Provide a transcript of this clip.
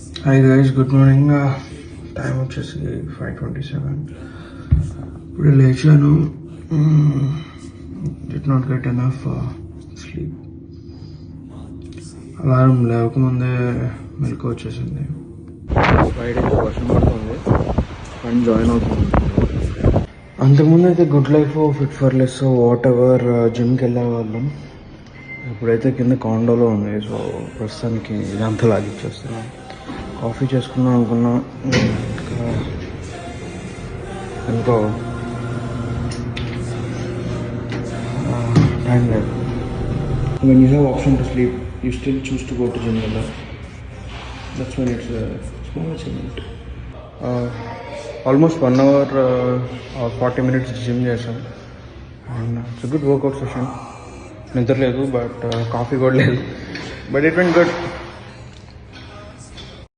Hi guys, good morning. Time వచ్చేసి 5:27. ఇప్పుడు లేచాను. Did not get enough sleep. Alarm లేవకముందే మెలకు వచ్చేసింది. ఫ్రైడే వర్షం పడుతుంది అండ్ జాయిన్ అవుతుంది. అంతకుముందు అయితే good life, fit for less, what ever జిమ్కి వెళ్ళేవాళ్ళం. ఇప్పుడైతే కింద కాండోలో ఉంది. సో ప్రస్తుతానికి ఇదంతా లాగిచ్చేస్తున్నాం. కాఫీ చేసుకుందాం అనుకున్నా, ఇంకో టైం లేదు. When you have option to sleep, you still choose to go to gym. That's when it's a small achievement. Almost 1 hour or 40 minutes gym చేసాం and it's good workout session. నిద్ర లేదు, but coffee కూడా లేదు, but it went good.